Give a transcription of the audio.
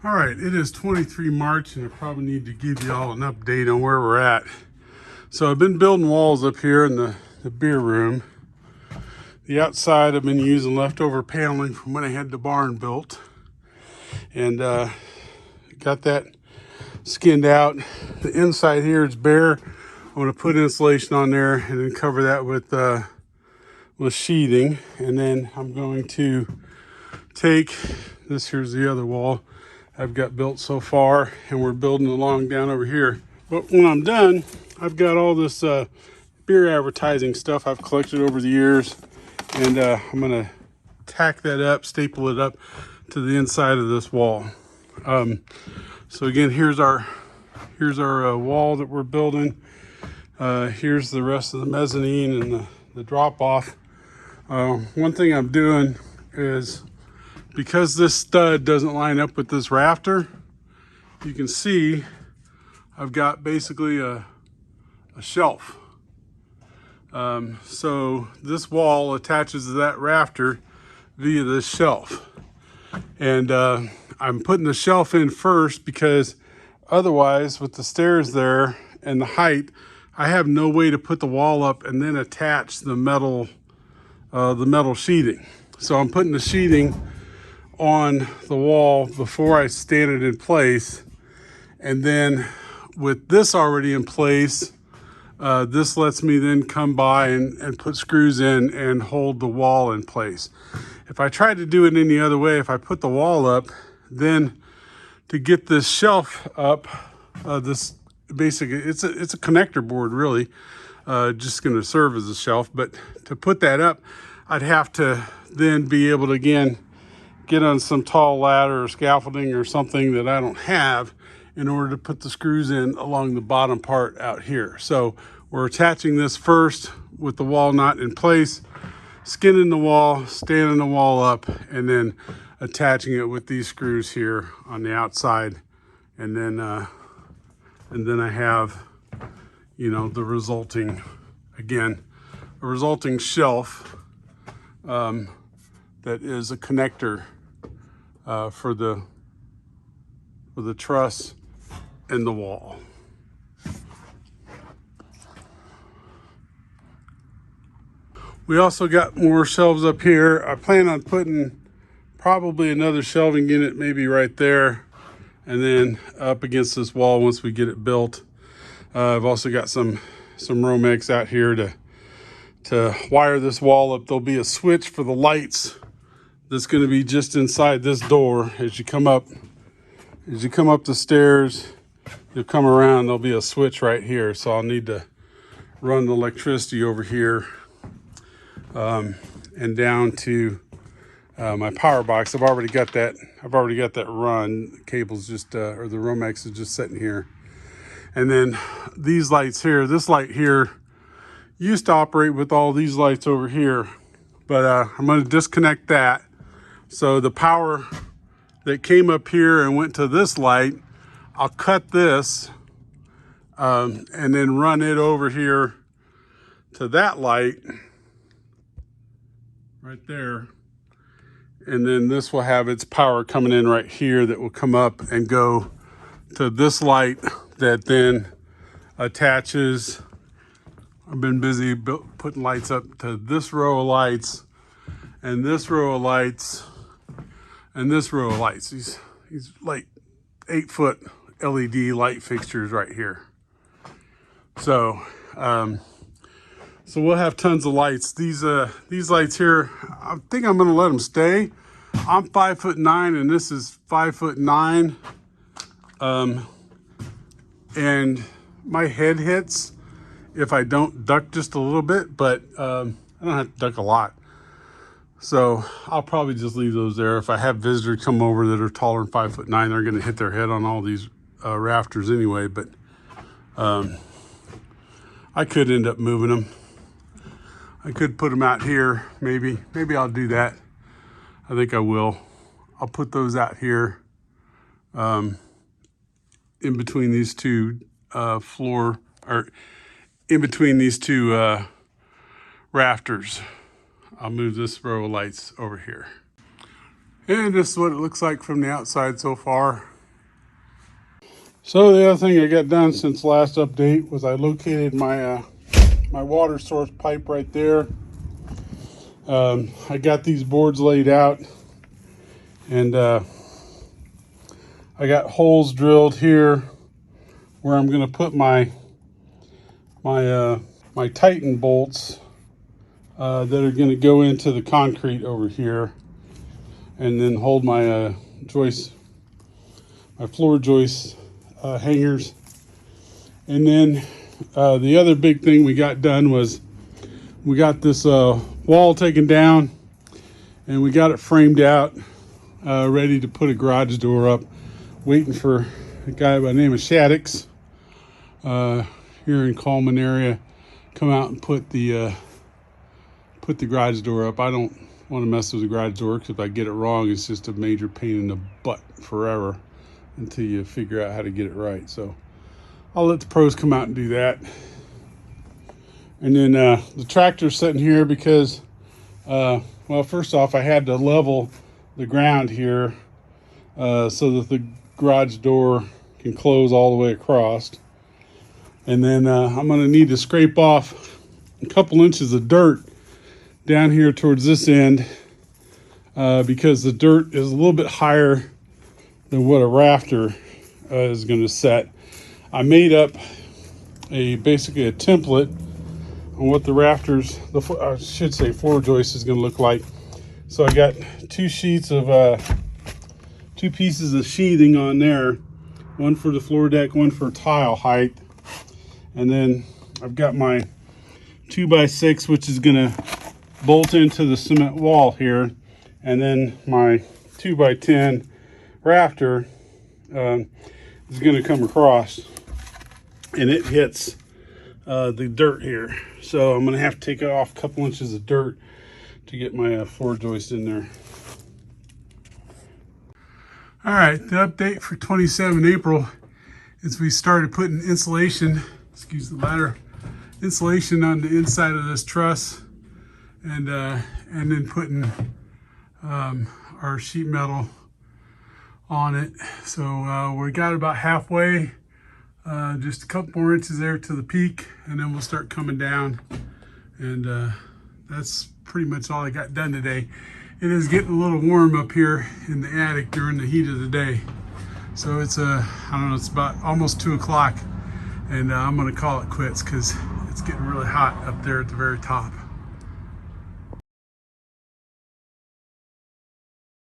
All right, it is 23 March and I probably need to give you all an update on where we're at. So I've been building walls up here in the beer room. The outside I've been using leftover paneling from when I had the barn built. And got that skinned out. The inside here is bare. I'm gonna put insulation on there and then cover that with sheathing. And then I'm going to take, this here's the other wall I've got built so far, and we're building along down over here. But when I'm done, I've got all this beer advertising stuff I've collected over the years, and I'm gonna tack that up, staple it up to the inside of this wall. So again, here's our wall that we're building. Here's the rest of the mezzanine and the drop off. One thing I'm doing is, because this stud doesn't line up with this rafter, you can see I've got basically a shelf. So this wall attaches to that rafter via this shelf. And I'm putting the shelf in first because otherwise, with the stairs there and the height, I have no way to put the wall up and then attach the metal sheathing. So I'm putting the sheathing on the wall before I stand it in place. And then with this already in place, this lets me then come by and put screws in and hold the wall in place. If I tried to do it any other way, if I put the wall up, then to get this shelf up, this basically, it's a connector board really, just gonna serve as a shelf. But to put that up, I'd have to then be able to, again, get on some tall ladder or scaffolding or something that I don't have in order to put the screws in along the bottom part out here. So we're attaching this first with the wall nut in place, skinning the wall, standing the wall up, and then attaching it with these screws here on the outside. And then I have, the resulting, again, a resulting shelf that is a connector for the truss and the wall. We also got more shelves up here. I plan on putting probably another shelving unit maybe right there, and then up against this wall once we get it built. I've also got some Romex out here to wire this wall up. There'll be a switch for the lights that's going to be just inside this door. As you come up the stairs, you'll come around, there'll be a switch right here. So I'll need to run the electricity over here and down to my power box. I've already got that run. The cable's just, or the Romex is just sitting here. And then these lights here, this light here used to operate with all these lights over here, but I'm going to disconnect that. So the power that came up here and went to this light, I'll cut this and then run it over here to that light right there. And then this will have its power coming in right here that will come up and go to this light that then attaches. I've been busy putting lights up to this row of lights and this row of lights and this row of lights. These like 8-foot LED light fixtures right here. So we'll have tons of lights. These lights here, I think I'm gonna let them stay. I'm 5'9" and this is 5'9". And my head hits if I don't duck just a little bit, but I don't have to duck a lot. So I'll probably just leave those there. If I have visitors come over that are taller than 5'9", they're gonna hit their head on all these rafters anyway, but I could end up moving them. I could put them out here, maybe I'll do that. I think I will. I'll put those out here in between these two in between these two rafters. I'll move this row of lights over here. And this is what it looks like from the outside so far. So the other thing I got done since last update was I located my my water source pipe right there. I got these boards laid out, and I got holes drilled here where I'm going to put my Titan bolts that are going to go into the concrete over here, and then hold my joist, my floor joist hangers. And then the other big thing we got done was we got this wall taken down, and we got it framed out, ready to put a garage door up, waiting for a guy by the name of Shaddix here in Coleman area come out and put the garage door up. I don't want to mess with the garage door, because if I get it wrong, it's just a major pain in the butt forever until you figure out how to get it right. So I'll let the pros come out and do that. And then the tractor's sitting here because, well, first off, I had to level the ground here so that the garage door can close all the way across. And then I'm going to need to scrape off a couple inches of dirt down here towards this end because the dirt is a little bit higher than what a rafter is going to set. I made up basically a template on what the rafters, I should say floor joist, is going to look like. So I got two sheets of, two pieces of sheathing on there, one for the floor deck, one for tile height. And then I've got my 2x6, which is going to bolt into the cement wall here. And then my 2x10 rafter is going to come across, and it hits the dirt here. So I'm going to have to take off a couple inches of dirt to get my floor joist in there. All right, the update for 27 April is we started putting insulation, excuse the ladder, insulation on the inside of this truss, and then putting our sheet metal on it. So we got about halfway, just a couple more inches there to the peak, and then we'll start coming down. And that's pretty much all I got done today. It is getting a little warm up here in the attic during the heat of the day. So it's I don't know, it's about almost 2 o'clock, and I'm gonna call it quits because it's getting really hot up there at the very top.